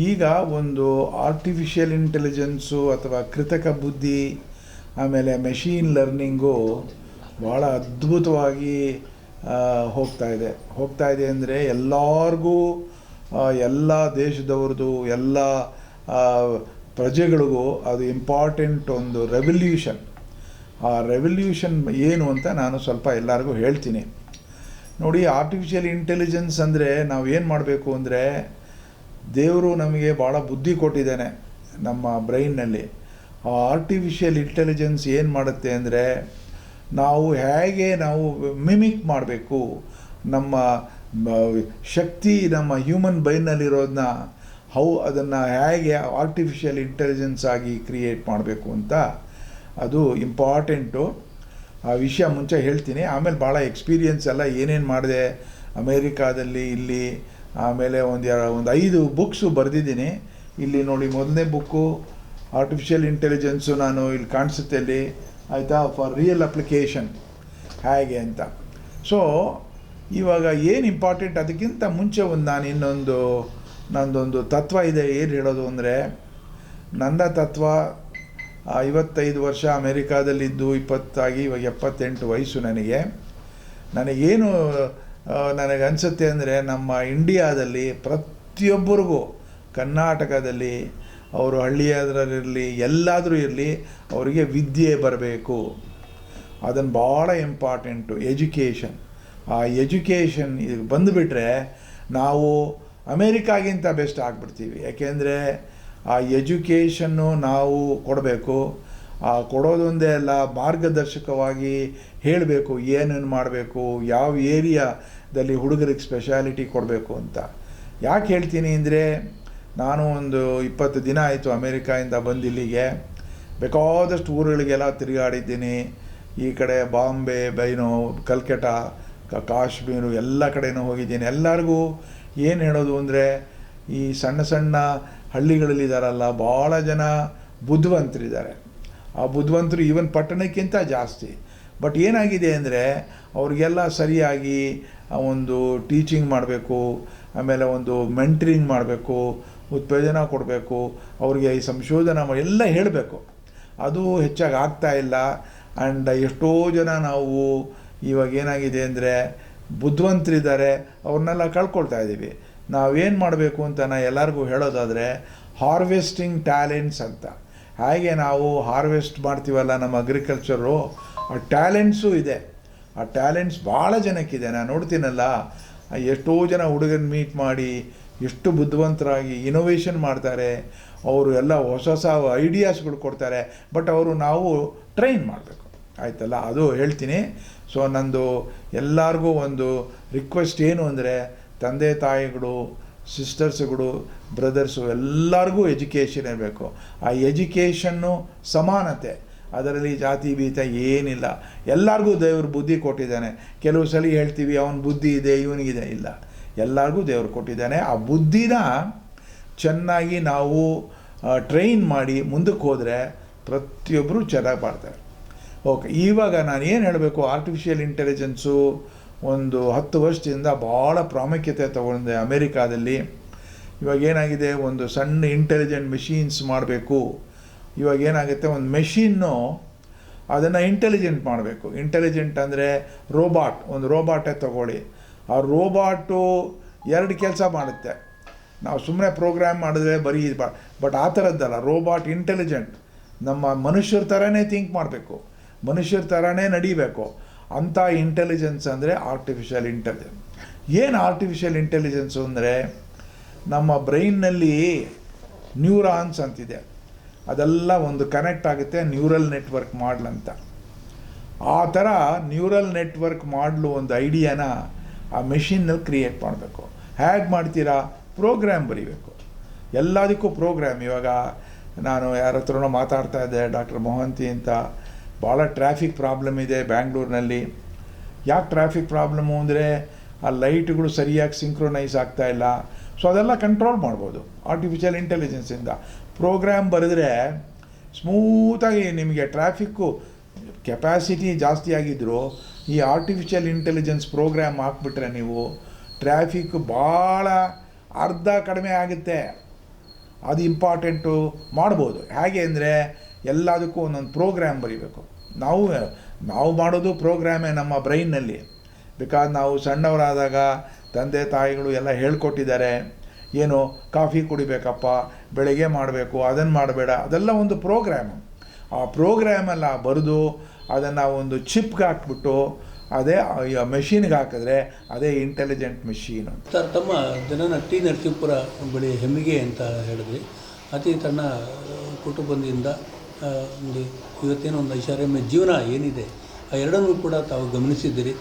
ಈಗ ಒಂದು artificial intelligence ಅಥವಾ ಕೃತಕ ಬುದ್ಧಿ ಆಮೇಲೆ ಮೆಷೀನ್ ಲರ್ನಿಂಗು ಭಾಳ ಅದ್ಭುತವಾಗಿ ಹೋಗ್ತಾ ಇದೆ ಅಂದರೆ ಎಲ್ಲರಿಗೂ ಎಲ್ಲ ದೇಶದವ್ರದ್ದು ಎಲ್ಲ ಪ್ರಜೆಗಳಿಗೂ ಅದು ಇಂಪಾರ್ಟೆಂಟ್ ಒಂದು ರೆವಲ್ಯೂಷನ್. ಆ ರೆವಲ್ಯೂಷನ್ ಏನು ಅಂತ ನಾನು ಸ್ವಲ್ಪ ಎಲ್ಲರಿಗೂ ಹೇಳ್ತೀನಿ. ನೋಡಿ, ಆರ್ಟಿಫಿಷಿಯಲ್ ಇಂಟೆಲಿಜೆನ್ಸ್ ಅಂದರೆ ನಾವು ಏನು ಮಾಡಬೇಕು ಅಂದರೆ, ದೇವರು ನಮಗೆ ಭಾಳ ಬುದ್ಧಿ ಕೊಟ್ಟಿದ್ದಾನೆ ನಮ್ಮ ಬ್ರೈನ್ನಲ್ಲಿ. ಆ ಆರ್ಟಿಫಿಷಿಯಲ್ ಇಂಟೆಲಿಜೆನ್ಸ್ ಏನು ಮಾಡುತ್ತೆ ಅಂದರೆ, ನಾವು ಹೇಗೆ ನಾವು ಮಿಮಿಕ್ ಮಾಡಬೇಕು, ನಮ್ಮ ಶಕ್ತಿ ನಮ್ಮ ಹ್ಯೂಮನ್ ಬ್ರೈನ್ನಲ್ಲಿರೋದನ್ನ ಅದನ್ನು ಹೇಗೆ ಆರ್ಟಿಫಿಷಿಯಲ್ ಇಂಟೆಲಿಜೆನ್ಸ್ ಆಗಿ ಕ್ರಿಯೇಟ್ ಮಾಡಬೇಕು ಅಂತ ಅದು ಇಂಪಾರ್ಟೆಂಟು. ಆ ವಿಷಯ ಮುಂಚೆ ಹೇಳ್ತೀನಿ, ಆಮೇಲೆ ಭಾಳ ಎಕ್ಸ್ಪೀರಿಯನ್ಸ್ ಎಲ್ಲ ಏನೇನು ಮಾಡಿದೆ ಅಮೇರಿಕಾದಲ್ಲಿ, ಇಲ್ಲಿ. ಆಮೇಲೆ ಒಂದು 5 ಬುಕ್ಸು ಬರೆದಿದ್ದೀನಿ. ಇಲ್ಲಿ ನೋಡಿ, ಮೊದಲನೇ ಬುಕ್ಕು ಆರ್ಟಿಫಿಷಿಯಲ್ ಇಂಟೆಲಿಜೆನ್ಸು ನಾನು ಇಲ್ಲಿ ಕಾಣಿಸುತ್ತೆ ಅಲ್ಲಿ, ಆಯಿತಾ, ಫಾರ್ ರಿಯಲ್ ಅಪ್ಲಿಕೇಶನ್ ಹೇಗೆ ಅಂತ. ಸೊ ಇವಾಗ ಏನು ಇಂಪಾರ್ಟೆಂಟ್, ಅದಕ್ಕಿಂತ ಮುಂಚೆ ನಂದೊಂದು ತತ್ವ ಇದೆ. ಏನು ಹೇಳೋದು ಅಂದರೆ, ನನ್ನ ತತ್ವ 55 ವರ್ಷ ಅಮೇರಿಕಾದಲ್ಲಿದ್ದು 20 ಇವಾಗ 78 ವಯಸ್ಸು ನನಗೇನು ನನಗನ್ಸುತ್ತೆ ಅಂದರೆ, ನಮ್ಮ ಇಂಡಿಯಾದಲ್ಲಿ ಪ್ರತಿಯೊಬ್ಬರಿಗೂ, ಕರ್ನಾಟಕದಲ್ಲಿ ಅವರು ಹಳ್ಳಿಯಾದ್ರಲ್ಲಿರಲಿ ಎಲ್ಲಾದರೂ ಇರಲಿ, ಅವರಿಗೆ ವಿದ್ಯೆ ಬರಬೇಕು. ಅದನ್ನು ಭಾಳ ಇಂಪಾರ್ಟೆಂಟು, ಎಜುಕೇಷನ್. ಆ ಎಜುಕೇಷನ್ ಇದು ಬಂದುಬಿಟ್ರೆ ನಾವು ಅಮೇರಿಕಾಗಿಂತ ಬೆಸ್ಟ್ ಆಗಿಬಿಡ್ತೀವಿ. ಯಾಕೆಂದರೆ ಆ ಎಜುಕೇಷನ್ನು ನಾವು ಕೊಡಬೇಕು. ಕೊಡೋದೊಂದೇ ಅಲ್ಲ, ಮಾರ್ಗದರ್ಶಕವಾಗಿ ಹೇಳಬೇಕು ಏನೇನು ಮಾಡಬೇಕು, ಯಾವ ಏರಿಯಾದಲ್ಲಿ ಹುಡುಗರಿಗೆ ಸ್ಪೆಷಾಲಿಟಿ ಕೊಡಬೇಕು ಅಂತ. ಯಾಕೆ ಹೇಳ್ತೀನಿ ಅಂದರೆ, ನಾನು ಒಂದು 20 ದಿನ ಆಯಿತು ಅಮೇರಿಕಾಯಿಂದ ಬಂದಿಲ್ಲಿಗೆ. ಬೇಕಾದಷ್ಟು ಊರುಗಳಿಗೆಲ್ಲ ತಿರುಗಾಡಿದ್ದೀನಿ. ಈ ಕಡೆ ಬಾಂಬೆ, ಕಲ್ಕಟ್ಟ, ಕಾಶ್ಮೀರು ಎಲ್ಲ ಕಡೆನೂ ಹೋಗಿದ್ದೀನಿ. ಎಲ್ಲರಿಗೂ ಏನು ಹೇಳೋದು ಅಂದರೆ, ಈ ಸಣ್ಣ ಸಣ್ಣ ಹಳ್ಳಿಗಳಲ್ಲಿದ್ದಾರಲ್ಲ, ಭಾಳ ಜನ ಬುದ್ಧಿವಂತರಿದ್ದಾರೆ. ಆ ಬುದ್ಧಿವಂತರು ಈವನ್ ಪಟ್ಟಣಕ್ಕಿಂತ ಜಾಸ್ತಿ. ಬಟ್ ಏನಾಗಿದೆ ಅಂದರೆ, ಅವ್ರಿಗೆಲ್ಲ ಸರಿಯಾಗಿ ಒಂದು ಟೀಚಿಂಗ್ ಮಾಡಬೇಕು, ಆಮೇಲೆ ಒಂದು ಮೆಂಟ್ರಿಂಗ್ ಮಾಡಬೇಕು, ಉತ್ತೇಜನ ಕೊಡಬೇಕು, ಅವ್ರಿಗೆ ಈ ಸಂಶೋಧನೆ ಎಲ್ಲ ಹೇಳಬೇಕು. ಅದು ಹೆಚ್ಚಾಗಿ ಆಗ್ತಾಯಿಲ್ಲ. ಆ್ಯಂಡ್ ಎಷ್ಟೋ ಜನ ನಾವು ಇವಾಗ ಏನಾಗಿದೆ ಅಂದರೆ, ಬುದ್ಧಿವಂತರಿದ್ದಾರೆ, ಅವ್ರನ್ನೆಲ್ಲ ಕಳ್ಕೊಳ್ತಾ ಇದ್ದೀವಿ. ನಾವೇನು ಮಾಡಬೇಕು ಅಂತ ನಾನು ಎಲ್ಲರಿಗೂ ಹೇಳೋದಾದರೆ, ಹಾರ್ವೆಸ್ಟಿಂಗ್ ಟ್ಯಾಲೆಂಟ್ಸ್ ಅಂತ. ಹಾಗೆ ನಾವು ಹಾರ್ವೆಸ್ಟ್ ಮಾಡ್ತೀವಲ್ಲ ನಮ್ಮ ಅಗ್ರಿಕಲ್ಚರು, ಆ ಟ್ಯಾಲೆಂಟ್ಸು ಇದೆ. ಆ ಟ್ಯಾಲೆಂಟ್ಸ್ ಭಾಳ ಜನಕ್ಕಿದೆ. ನಾನು ನೋಡ್ತೀನಲ್ಲ, ಎಷ್ಟೋ ಜನ ಹುಡುಗನ ಮೀಟ್ ಮಾಡಿ ಎಷ್ಟು ಬುದ್ಧಿವಂತರಾಗಿ ಇನೋವೇಷನ್ ಮಾಡ್ತಾರೆ. ಅವರು ಎಲ್ಲ ಹೊಸ ಹೊಸ ಐಡಿಯಾಸ್ಗಳು ಕೊಡ್ತಾರೆ. ಬಟ್ ನಾವು ಟ್ರೈನ್ ಮಾಡಬೇಕು, ಆಯ್ತಲ್ಲ, ಅದು ಹೇಳ್ತೀನಿ. ಸೊ ನಂದು ಎಲ್ಲರಿಗೂ ಒಂದು ರಿಕ್ವೆಸ್ಟ್ ಏನು ಅಂದರೆ, ತಂದೆ ತಾಯಿಗಳು, ಸಿಸ್ಟರ್ಸ್ಗಳು, ಬ್ರದರ್ಸು ಎಲ್ಲರಿಗೂ ಎಜುಕೇಷನ್ ಇರಬೇಕು. ಆ ಎಜುಕೇಷನ್ನು ಸಮಾನತೆ, ಅದರಲ್ಲಿ ಜಾತಿ ಭೀತ ಏನಿಲ್ಲ. ಎಲ್ಲರಿಗೂ ದೇವರು ಬುದ್ಧಿ ಕೊಟ್ಟಿದ್ದಾನೆ. ಕೆಲವು ಸಲ ಹೇಳ್ತೀವಿ ಅವನ ಬುದ್ಧಿ ಇದೆ ಇವನಿಗಿದೆ, ಇಲ್ಲ, ಎಲ್ಲರಿಗೂ ದೇವರು ಕೊಟ್ಟಿದ್ದಾನೆ. ಆ ಬುದ್ಧಿನ ಚೆನ್ನಾಗಿ ನಾವು ಟ್ರೈನ್ ಮಾಡಿ ಮುಂದಕ್ಕೆ ಹೋದರೆ ಪ್ರತಿಯೊಬ್ಬರು ಚೆನ್ನಾಗಿ ಮಾಡ್ತಾರೆ. ಓಕೆ, ಇವಾಗ ನಾನು ಏನು ಹೇಳಬೇಕು, ಆರ್ಟಿಫಿಷಿಯಲ್ ಇಂಟೆಲಿಜೆನ್ಸು ಒಂದು 10 ವರ್ಷದಿಂದ ಭಾಳ ಪ್ರಾಮುಖ್ಯತೆ ತಗೊಂಡೆ ಅಮೇರಿಕಾದಲ್ಲಿ. ಇವಾಗ ಏನಾಗಿದೆ, ಒಂದು ಸಣ್ಣ ಇಂಟೆಲಿಜೆಂಟ್ ಮೆಷೀನ್ಸ್ ಮಾಡಬೇಕು. ಇವಾಗ ಏನಾಗುತ್ತೆ, ಒಂದು ಮೆಷೀನ್ನು ಅದನ್ನು ಇಂಟೆಲಿಜೆಂಟ್ ಮಾಡಬೇಕು. ಇಂಟೆಲಿಜೆಂಟ್ ಅಂದರೆ ಒಂದು ರೋಬಾಟೇ ತಗೊಳ್ಳಿ. ಆ ರೋಬಾಟು 2 ಕೆಲಸ ಮಾಡುತ್ತೆ. ನಾವು ಸುಮ್ಮನೆ ಪ್ರೋಗ್ರಾಮ್ ಮಾಡಿದ್ರೆ ಬರೀ ಬಟ್ ಆ ಥರದ್ದಲ್ಲ. ರೋಬಾಟ್ ಇಂಟೆಲಿಜೆಂಟ್, ನಮ್ಮ ಮನುಷ್ಯರ ಥರನೇ ಥಿಂಕ್ ಮಾಡಬೇಕು, ಮನುಷ್ಯರ ಥರನೇ ನಡಿಬೇಕು. ಅಂಥ ಇಂಟೆಲಿಜೆನ್ಸ್ ಅಂದರೆ ಆರ್ಟಿಫಿಷಿಯಲ್ ಇಂಟೆಲಿಜೆನ್ಸ್. ಏನು ಆರ್ಟಿಫಿಷಿಯಲ್ ಇಂಟೆಲಿಜೆನ್ಸು ಅಂದರೆ, ನಮ್ಮ ಬ್ರೈನ್ನಲ್ಲಿ ನ್ಯೂರಾನ್ಸ್ ಅಂತಿದೆ, ಅದೆಲ್ಲ ಒಂದು ಕನೆಕ್ಟ್ ಆಗುತ್ತೆ, ನ್ಯೂರಲ್ ನೆಟ್ವರ್ಕ್ ಮಾಡ್ಲ್ ಅಂತ. ಆ ಥರ ನ್ಯೂರಲ್ ನೆಟ್ವರ್ಕ್ ಮಾಡ್ಲು ಒಂದು ಐಡಿಯಾನ ಆ ಮೆಷಿನ್ನಲ್ಲಿ ಕ್ರಿಯೇಟ್ ಮಾಡಬೇಕು. ಹೇಗೆ ಮಾಡ್ತೀರಾ, ಪ್ರೋಗ್ರಾಮ್ ಬರೀಬೇಕು. ಎಲ್ಲದಕ್ಕೂ ಪ್ರೋಗ್ರಾಮ್. ಇವಾಗ ನಾನು ಯಾರ ಹತ್ರನೋ ಮಾತಾಡ್ತಾ ಇದ್ದೆ, ಡಾಕ್ಟರ್ ಮೊಹಂತಿ ಅಂತ. ಭಾಳ ಟ್ರಾಫಿಕ್ ಪ್ರಾಬ್ಲಮ್ ಇದೆ ಬ್ಯಾಂಗ್ಳೂರಿನಲ್ಲಿ. ಯಾಕೆ ಟ್ರಾಫಿಕ್ ಪ್ರಾಬ್ಲಮ್ಮು ಅಂದರೆ, ಆ ಲೈಟ್ಗಳು ಸರಿಯಾಗಿ ಸಿಂಕ್ರೊನೈಸ್ ಆಗ್ತಾಯಿಲ್ಲ. ಸೊ ಅದೆಲ್ಲ ಕಂಟ್ರೋಲ್ ಮಾಡ್ಬೋದು ಆರ್ಟಿಫಿಷಿಯಲ್ ಇಂಟೆಲಿಜೆನ್ಸಿಂದ. ಪ್ರೋಗ್ರಾಮ್ ಬರೆದ್ರೆ ಸ್ಮೂತಾಗಿ ನಿಮಗೆ ಟ್ರಾಫಿಕ್ಕು ಕೆಪಾಸಿಟಿ ಜಾಸ್ತಿ ಆಗಿದ್ದರೂ ಈ ಆರ್ಟಿಫಿಷಿಯಲ್ ಇಂಟೆಲಿಜೆನ್ಸ್ ಪ್ರೋಗ್ರಾಮ್ ಹಾಕ್ಬಿಟ್ರೆ ನೀವು ಟ್ರಾಫಿಕ್ ಭಾಳ ಅರ್ಧ ಕಡಿಮೆ ಆಗುತ್ತೆ. ಅದು ಇಂಪಾರ್ಟೆಂಟು ಮಾಡ್ಬೋದು. ಹೇಗೆ ಅಂದರೆ ಎಲ್ಲದಕ್ಕೂ ಒಂದೊಂದು ಪ್ರೋಗ್ರಾಮ್ ಬರೀಬೇಕು. ನಾವು ಮಾಡೋದು ಪ್ರೋಗ್ರಾಮೇ ನಮ್ಮ ಬ್ರೈನ್ನಲ್ಲಿ. ಬಿಕಾಸ್ ನಾವು ಸಣ್ಣವರಾದಾಗ ತಂದೆ ತಾಯಿಗಳು ಎಲ್ಲ ಹೇಳ್ಕೊಟ್ಟಿದ್ದಾರೆ, ಏನು ಕಾಫಿ ಕುಡಿಬೇಕಪ್ಪ, ಬೆಳಗ್ಗೆ ಮಾಡಬೇಕು, ಅದನ್ನು ಮಾಡಬೇಡ, ಅದೆಲ್ಲ ಒಂದು ಪ್ರೋಗ್ರಾಮು. ಆ ಪ್ರೋಗ್ರಾಮೆಲ್ಲ ಬರೆದು ಅದನ್ನು ಒಂದು ಚಿಪ್ಗೆ ಹಾಕ್ಬಿಟ್ಟು ಅದೇ ಮೆಷಿನ್ಗೆ ಹಾಕಿದ್ರೆ ಅದೇ ಇಂಟೆಲಿಜೆಂಟ್ ಮೆಷೀನು. ಸರ್, ತಮ್ಮ ಜನನ ಟಿ ನರಸೀಪುರ ಬಳಿ ಹೆಮ್ಮಿಗೆ ಅಂತ ಹೇಳಿದ್ರಿ. ಅತಿ ತನ್ನ ಕುಟುಂಬದಿಂದ ಒಂದು ಇವತ್ತೇನೋ ಒಂದು ಐಷಾರಾಮಿ ಜೀವನ ಏನಿದೆ ಆ ಎರಡನ್ನೂ ಕೂಡ ತಾವು ಗಮನಿಸಿದ್ದೀರಿ.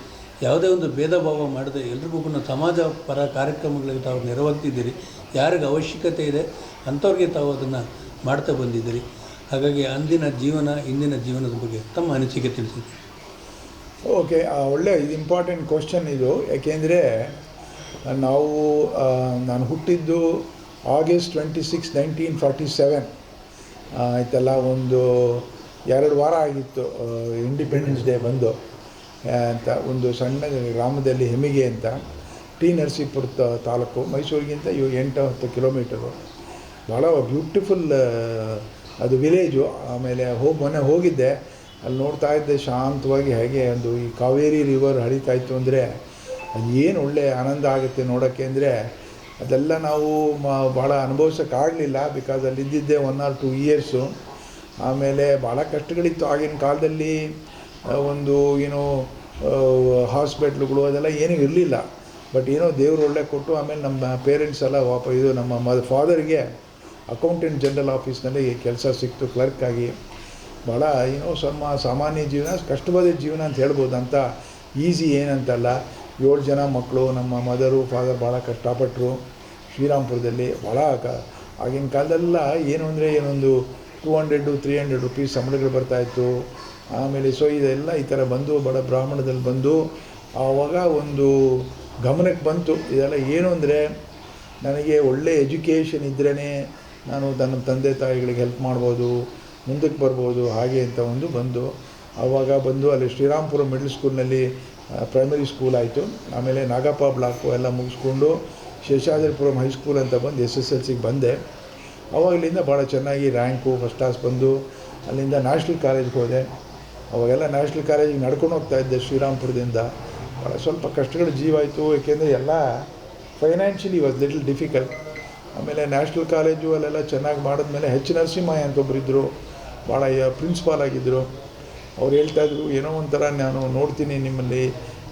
ಯಾವುದೇ ಒಂದು ಭೇದ ಭಾವ ಮಾಡದೆ ಎಲ್ರಿಗೂ ಕೂಡ ಸಮಾಜ ಪರ ಕಾರ್ಯಕ್ರಮಗಳಿಗೆ ತಾವು ನೆರವೇರ್ತಿದ್ದೀರಿ. ಯಾರಿಗೆ ಅವಶ್ಯಕತೆ ಇದೆ ಅಂಥವ್ರಿಗೆ ತಾವು ಅದನ್ನು ಮಾಡ್ತಾ ಬಂದಿದ್ದೀರಿ. ಹಾಗಾಗಿ ಅಂದಿನ ಜೀವನ ಇಂದಿನ ಜೀವನದ ಬಗ್ಗೆ ತಮ್ಮ ಅನಿಸಿಕೆ ತಿಳಿಸಿ. ಓಕೆ, ಒಳ್ಳೆ ಇದು ಇಂಪಾರ್ಟೆಂಟ್ ಕ್ವಶನ್ ಇದು. ಯಾಕೆಂದರೆ ನಾನು ಹುಟ್ಟಿದ್ದು August 26, 1947 ಆಯ್ತಲ್ಲ. ಒಂದು 2 ವಾರ ಆಗಿತ್ತು ಇಂಡಿಪೆಂಡೆನ್ಸ್ ಡೇ ಬಂದು ಅಂತ. ಒಂದು ಸಣ್ಣ ಗ್ರಾಮದಲ್ಲಿ ಹೆಮ್ಮಿಗೆ ಅಂತ, ಟಿ ನರಸೀಪುರ ತಾಲೂಕು, ಮೈಸೂರಿಗಿಂತ 8-10 ಕಿಲೋಮೀಟರು. ಭಾಳ ಬ್ಯೂಟಿಫುಲ್ ಅದು ವಿಲೇಜು. ಆಮೇಲೆ ಮೊನ್ನೆ ಹೋಗಿದ್ದೆ, ಅಲ್ಲಿ ನೋಡ್ತಾ ಇದ್ದೆ ಶಾಂತವಾಗಿ ಹೇಗೆ ಒಂದು ಈ ಕಾವೇರಿ ರಿವರ್ ಹರಿತಾಯಿತ್ತು ಅಂದರೆ ಅದು ಏನು ಒಳ್ಳೆ ಆನಂದ ಆಗುತ್ತೆ ನೋಡೋಕ್ಕೆ. ಅಂದರೆ ಅದೆಲ್ಲ ನಾವು ಭಾಳ ಅನುಭವಿಸೋಕ್ಕಾಗಲಿಲ್ಲ, ಬಿಕಾಸ್ ಅಲ್ಲಿ ಇದ್ದಿದ್ದೆ 1 or 2 ಇಯರ್ಸು. ಆಮೇಲೆ ಭಾಳ ಕಷ್ಟಗಳಿತ್ತು ಆಗಿನ ಕಾಲದಲ್ಲಿ. ಒಂದು ಹಾಸ್ಪಿಟ್ಲುಗಳು ಅದೆಲ್ಲ ಏನೂ ಇರಲಿಲ್ಲ. ಬಟ್ ದೇವರು ಒಳ್ಳೆ ಕೊಟ್ಟು ಆಮೇಲೆ ನಮ್ಮ ಪೇರೆಂಟ್ಸ್ ಎಲ್ಲ ನಮ್ಮ ಫಾದರ್ಗೆ ಅಕೌಂಟೆಂಟ್ ಜನರಲ್ ಆಫೀಸ್ನಲ್ಲಿ ಕೆಲಸ ಸಿಕ್ತು, ಕ್ಲರ್ಕಾಗಿ. ಭಾಳ ಸಾಮಾನ್ಯ ಜೀವನ, ಕಷ್ಟವಾದ ಜೀವನ ಅಂತ ಹೇಳ್ಬೋದು. ಅಂತ ಈಸಿ ಏನಂತಲ್ಲ. 7 ಜನ ಮಕ್ಕಳು. ನಮ್ಮ ಮದರು ಫಾದರ್ ಭಾಳ ಕಷ್ಟಪಟ್ಟರು ಶ್ರೀರಾಮ್ಪುರದಲ್ಲಿ. ಭಾಳ ಆಗಿನ ಕಾಲದಲ್ಲ ಏನೊಂದು 200-300 ರೂಪೀಸ್ ಸಂಬಳಗಳು ಬರ್ತಾಯಿತ್ತು. ಆಮೇಲೆ ಇದೆಲ್ಲ ಈ ಥರ ಬಂದು ಬಡ ಬ್ರಾಹ್ಮಣದಲ್ಲಿ ಬಂದು ಆವಾಗ ಒಂದು ಗಮನಕ್ಕೆ ಬಂತು ಇದೆಲ್ಲ ಏನು ಅಂದರೆ ನನಗೆ ಒಳ್ಳೆ ಎಜುಕೇಷನ್ ಇದ್ರೇ ನಾನು ನನ್ನ ತಂದೆ ತಾಯಿಗಳಿಗೆ ಹೆಲ್ಪ್ ಮಾಡ್ಬೋದು, ಮುಂದಕ್ಕೆ ಬರ್ಬೋದು ಹಾಗೆ ಅಂತ ಬಂದು ಆವಾಗ ಅಲ್ಲಿ ಶ್ರೀರಾಮ್ಪುರ ಮಿಡ್ಲ್ ಸ್ಕೂಲ್ನಲ್ಲಿ ಪ್ರೈಮರಿ ಸ್ಕೂಲ್ ಆಯಿತು. ಆಮೇಲೆ ನಾಗಪ್ಪ ಬ್ಲಾಕು ಎಲ್ಲ ಮುಗಿಸ್ಕೊಂಡು ಶೇಷಾದ್ರಿಪುರಂ ಹೈಸ್ಕೂಲ್ ಅಂತ ಬಂದು SSLCಗೆ ಬಂದೆ. ಅವಾಗಲಿಂದ ಭಾಳ ಚೆನ್ನಾಗಿ ರ್ಯಾಂಕು ಫಸ್ಟ್ ಕ್ಲಾಸ್ ಬಂದು ಅಲ್ಲಿಂದ ನ್ಯಾಷನಲ್ ಕಾಲೇಜ್ಗೆ ಹೋದೆ. ಅವಾಗೆಲ್ಲ ನ್ಯಾಷನಲ್ ಕಾಲೇಜಿಗೆ ನಡ್ಕೊಂಡು ಹೋಗ್ತಾಯಿದ್ದೆ ಶ್ರೀರಾಮ್ಪುರದಿಂದ. ಭಾಳ ಸ್ವಲ್ಪ ಕಷ್ಟಗಳ ಜೀವ ಆಯಿತು, ಏಕೆಂದರೆ ಎಲ್ಲ ಫೈನಾನ್ಷಿಯಲಿ ವಾಸ್ ಲಿಟಲ್ ಡಿಫಿಕಲ್ಟ್. ಆಮೇಲೆ ನ್ಯಾಷನಲ್ ಕಾಲೇಜು ಅಲ್ಲೆಲ್ಲ ಚೆನ್ನಾಗಿ ಮಾಡಿದ್ಮೇಲೆ H. ನರಸಿಂಹಯ್ಯ ಅಂತ ಒಬ್ಬರಿದ್ದರು, ಭಾಳ ಪ್ರಿನ್ಸಿಪಾಲ್ ಆಗಿದ್ದರು. ಅವ್ರು ಹೇಳ್ತಾಯಿದ್ರು, ಏನೋ ಒಂಥರ ನಾನು ನೋಡ್ತೀನಿ ನಿಮ್ಮಲ್ಲಿ,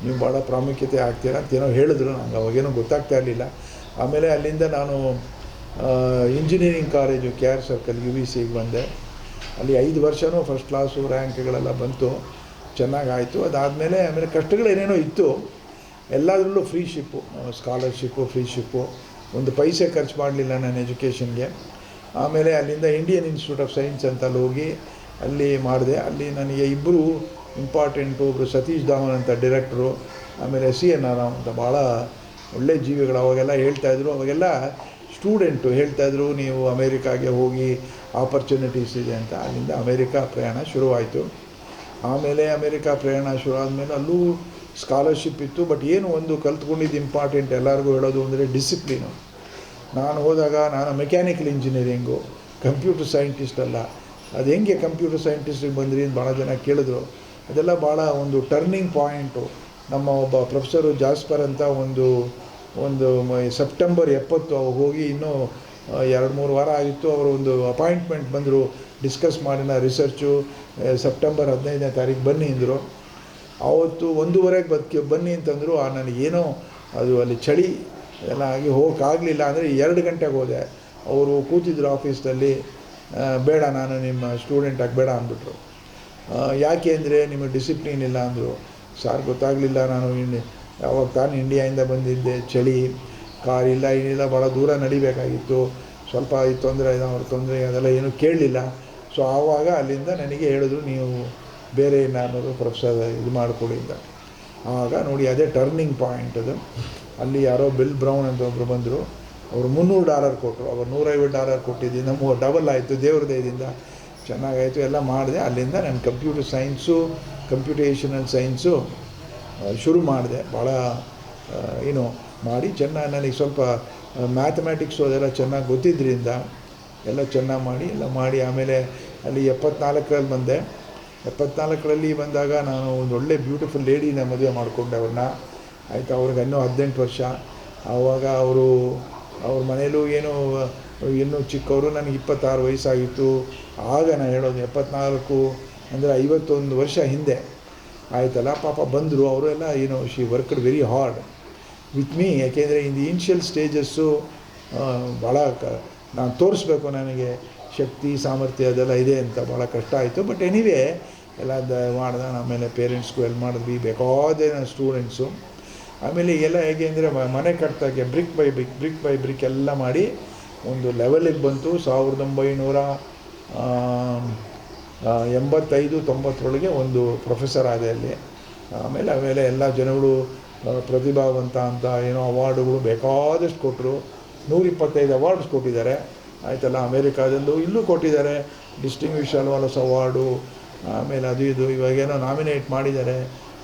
ನೀವು ಭಾಳ ಪ್ರಾಮುಖ್ಯತೆ ಆಗ್ತೀರಾ ಅಂತ ಏನೋ ಹೇಳಿದ್ರು. ನಂಗೆ ಅವಾಗೇನೋ ಗೊತ್ತಾಗ್ತಾ ಇರಲಿಲ್ಲ. ಆಮೇಲೆ ಅಲ್ಲಿಂದ ನಾನು ಇಂಜಿನಿಯರಿಂಗ್ ಕಾಲೇಜು KR ಸರ್ಕಲ್ UVCಗೆ ಬಂದೆ. ಅಲ್ಲಿ 5 ವರ್ಷವೂ ಫಸ್ಟ್ ಕ್ಲಾಸು ರ್ಯಾಂಕ್ಗಳೆಲ್ಲ ಬಂತು, ಚೆನ್ನಾಗಾಯಿತು. ಆಮೇಲೆ ಕಷ್ಟಗಳೇನೇನೋ ಇತ್ತು, ಎಲ್ಲದರಲ್ಲೂ ಫ್ರೀಶಿಪ್ಪು, ಸ್ಕಾಲರ್ಶಿಪ್ಪು, ಫ್ರೀಶಿಪ್ಪು, ಒಂದು ಪೈಸೆ ಖರ್ಚು ಮಾಡಲಿಲ್ಲ ನನ್ನ ಎಜುಕೇಷನ್ಗೆ. ಆಮೇಲೆ ಅಲ್ಲಿಂದ ಇಂಡಿಯನ್ ಇನ್ಸ್ಟಿಟ್ಯೂಟ್ ಆಫ್ ಸೈನ್ಸ್ ಅಂತ ಹೋಗಿ ಅಲ್ಲಿ ಮಾಡಿದೆ. ಅಲ್ಲಿ ನನಗೆ 2 ಇಂಪಾರ್ಟೆಂಟು, ಒಬ್ಬರು ಸತೀಶ್ ಧಾವನ್ ಅಂತ ಡೈರೆಕ್ಟ್ರು, ಆಮೇಲೆ CNR ಅಂತ ಭಾಳ ಒಳ್ಳೆ ಜೀವಿಗಳು. ಅವಾಗೆಲ್ಲ ಹೇಳ್ತಾಯಿದ್ರು, ಅವಾಗೆಲ್ಲ ಸ್ಟೂಡೆಂಟು ಹೇಳ್ತಾಯಿದ್ರು, ನೀವು ಅಮೇರಿಕಾಗೆ ಹೋಗಿ ಆಪರ್ಚುನಿಟೀಸ್ ಇದೆ ಅಂತ. ಅಲ್ಲಿಂದ ಅಮೇರಿಕಾ ಪ್ರಯಾಣ ಶುರುವಾಯಿತು. ಆಮೇಲೆ ಅಮೇರಿಕಾ ಪ್ರಯಾಣ ಶುರು ಆದಮೇಲೆ ಅಲ್ಲೂ ಸ್ಕಾಲರ್ಶಿಪ್ ಇತ್ತು. ಬಟ್ ಒಂದು ಕಲ್ತ್ಕೊಂಡಿದ್ದು ಇಂಪಾರ್ಟೆಂಟ್ ಎಲ್ಲರಿಗೂ ಹೇಳೋದು ಅಂದರೆ ಡಿಸಿಪ್ಲಿನು. ನಾನು ಹೋದಾಗ ನಾನು ಮೆಕ್ಯಾನಿಕಲ್ ಇಂಜಿನಿಯರಿಂಗು, ಕಂಪ್ಯೂಟರ್ ಸೈಂಟಿಸ್ಟ್ ಅಲ್ಲ. ಅದು ಹೆಂಗೆ ಕಂಪ್ಯೂಟರ್ ಸೈಂಟಿಸ್ಟಿಗೆ ಬಂದ್ರಿ ಅಂತ ಭಾಳ ಜನ ಕೇಳಿದ್ರು. ಅದೆಲ್ಲ ಭಾಳ ಒಂದು ಟರ್ನಿಂಗ್ ಪಾಯಿಂಟು. ನಮ್ಮ ಒಬ್ಬ ಪ್ರೊಫೆಸರು ಜಾಸ್ಪರ್ ಅಂತ ಒಂದು ಸೆಪ್ಟೆಂಬರ್ 70 ಅವ್ರು ಹೋಗಿ ಇನ್ನೂ 2-3 ವಾರ ಆಗಿತ್ತು. ಅವರು ಒಂದು ಅಪಾಯಿಂಟ್ಮೆಂಟ್ ಬಂದರು, ಡಿಸ್ಕಸ್ ಮಾಡಿನ ರಿಸರ್ಚು ಸೆಪ್ಟೆಂಬರ್ 15ನೇ ತಾರೀಕು ಬನ್ನಿ ಅಂದರು. ಆವತ್ತು 1:30ಗೆ ಬನ್ನಿ ಅಂತಂದರು. ನನಗೇನೋ ಅದು ಅಲ್ಲಿ ಚಳಿ ಎಲ್ಲ ಆಗಿ ಹೋಗೋಕ್ಕಾಗಲಿಲ್ಲ. ಅಂದರೆ 2 ಗಂಟೆಗೆ ಹೋದೆ. ಅವರು ಕೂತಿದ್ರು ಆಫೀಸ್ನಲ್ಲಿ, ಬೇಡ ನಾನು ನಿಮ್ಮ ಸ್ಟೂಡೆಂಟಾಗಿ ಬೇಡ ಅಂದ್ಬಿಟ್ರು. ಯಾಕೆ ಅಂದರೆ ನಿಮಗೆ ಡಿಸಿಪ್ಲಿನ್ ಇಲ್ಲ ಅಂದರು. ಸಾರ್ ಗೊತ್ತಾಗಲಿಲ್ಲ, ನಾನು ಯಾವಾಗ ತಾನು ಇಂಡಿಯಾದಿಂದ ಬಂದಿದ್ದೆ, ಚಳಿ, ಕಾರ್ ಇಲ್ಲ ಏನಿಲ್ಲ, ಭಾಳ ದೂರ ನಡಿಬೇಕಾಗಿತ್ತು, ಸ್ವಲ್ಪ ತೊಂದರೆ ಅವ್ರ ತೊಂದರೆ ಅದೆಲ್ಲ ಏನೂ ಕೇಳಲಿಲ್ಲ. ಸೊ ಆವಾಗ ಅಲ್ಲಿಂದ ನನಗೆ ಹೇಳಿದ್ರು, ನೀವು ಬೇರೆ ಏನಾದರೂ ಪ್ರೊಫೆಸರ್ ಇದು ಮಾಡಿಕೊಡಿ ಅಂತ. ಆಗ ನೋಡಿ ಅದೇ ಟರ್ನಿಂಗ್ ಪಾಯಿಂಟ್ ಅದು. ಅಲ್ಲಿ ಯಾರೋ ಬಿಲ್ ಬ್ರೌನ್ ಅಂತ ಒಬ್ಬರು ಬಂದರು, ಅವರು $300 ಕೊಟ್ಟರು. ಅವರು $150 ಕೊಟ್ಟಿದ್ದರಿಂದ ಡಬಲ್ ಆಯಿತು. ದೇವ್ರ ದಯದಿಂದ ಚೆನ್ನಾಗಾಯಿತು, ಎಲ್ಲ ಮಾಡಿದೆ. ಅಲ್ಲಿಂದ ನಾನು ಕಂಪ್ಯೂಟರ್ ಸೈನ್ಸು, ಕಂಪ್ಯೂಟೇಷನಲ್ ಸೈನ್ಸು ಶುರು ಮಾಡಿದೆ. ಭಾಳ ಮಾಡಿ ಚೆನ್ನಾಗಿ ನನಗೆ ಸ್ವಲ್ಪ ಮ್ಯಾಥಮೆಟಿಕ್ಸು ಅದೆಲ್ಲ ಚೆನ್ನಾಗಿ ಗೊತ್ತಿದ್ದರಿಂದ ಎಲ್ಲ ಚೆನ್ನಾಗಿ ಮಾಡಿ ಎಲ್ಲ ಮಾಡಿ ಆಮೇಲೆ ಅಲ್ಲಿ 74ರಲ್ಲಿ ಬಂದೆ. 74ರಲ್ಲಿ ಬಂದಾಗ ನಾನು ಒಂದು ಒಳ್ಳೆ ಬ್ಯೂಟಿಫುಲ್ ಲೇಡಿನ ಮದುವೆ ಮಾಡಿಕೊಂಡೆ ಅವ್ರನ್ನ. ಆಯಿತು, ಅವ್ರಿಗೆ ಇನ್ನೂ 18 ವರ್ಷ. ಆವಾಗ ಅವ್ರ ಮನೇಲೂ ಇನ್ನೂ ಚಿಕ್ಕವರು, ನನಗೆ 26 ವಯಸ್ಸಾಗಿತ್ತು. ಆಗ ನಾನು ಹೇಳೋದು 74 ಅಂದರೆ 51 ವರ್ಷ ಹಿಂದೆ ಆಯಿತಲ್ಲ. ಪಾಪ ಬಂದರು ಅವರು ಎಲ್ಲ she worked very hard with me. ಯಾಕೆಂದರೆ ಇನ್ ದಿ ಇನಿಷಿಯಲ್ ಸ್ಟೇಜಸ್ಸು ಭಾಳ ನಾನು ತೋರಿಸ್ಬೇಕು ನನಗೆ ಶಕ್ತಿ ಸಾಮರ್ಥ್ಯ ಅದೆಲ್ಲ ಇದೆ ಅಂತ ಭಾಳ ಕಷ್ಟ ಆಯಿತು. ಬಟ್ ಎನಿವೇ ಎಲ್ಲ ಮಾಡ್ದೆ. ಆಮೇಲೆ ಪೇರೆಂಟ್ಸ್ಗೂ ಹೆಲ್ಪ್ ಮಾಡಿದ್ವಿ, ಬೇಕಾದ ಸ್ಟೂಡೆಂಟ್ಸು. ಆಮೇಲೆ ಎಲ್ಲ ಹೇಗೆ ಅಂದರೆ ಮನೆ ಕಟ್ತಾಗೆ ಬ್ರಿಕ್ ಬೈ ಬ್ರಿಕ್ ಎಲ್ಲ ಮಾಡಿ ಒಂದು ಲೆವೆಲಿಗೆ ಬಂತು. 1985-90 ಒಂದು ಪ್ರೊಫೆಸರ್ ಆದೆ ಅಲ್ಲಿ. ಆಮೇಲೆ ಎಲ್ಲ ಜನಗಳು ಪ್ರತಿಭಾವಂತ ಅಂತ ಅವಾರ್ಡುಗಳು ಬೇಕಾದಷ್ಟು ಕೊಟ್ಟರು. 125 ಅವಾರ್ಡ್ಸ್ ಕೊಟ್ಟಿದ್ದಾರೆ ಆಯಿತಲ್ಲ. ಅಮೇರಿಕಾದಲ್ಲೂ ಇಲ್ಲೂ ಕೊಟ್ಟಿದ್ದಾರೆ, ಡಿಸ್ಟಿಂಗ್ವಿಶ್ ಅಲ್ವಾಲಸ್ ಅವಾರ್ಡು. ಆಮೇಲೆ ಅದು ಇದು ಇವಾಗೇನೋ ನಾಮಿನೇಟ್ ಮಾಡಿದ್ದಾರೆ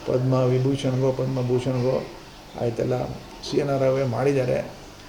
ಪದ್ಮಭೂಷಣ್ಗೋ ಆಯಿತಲ್ಲ, CNR ಮಾಡಿದ್ದಾರೆ.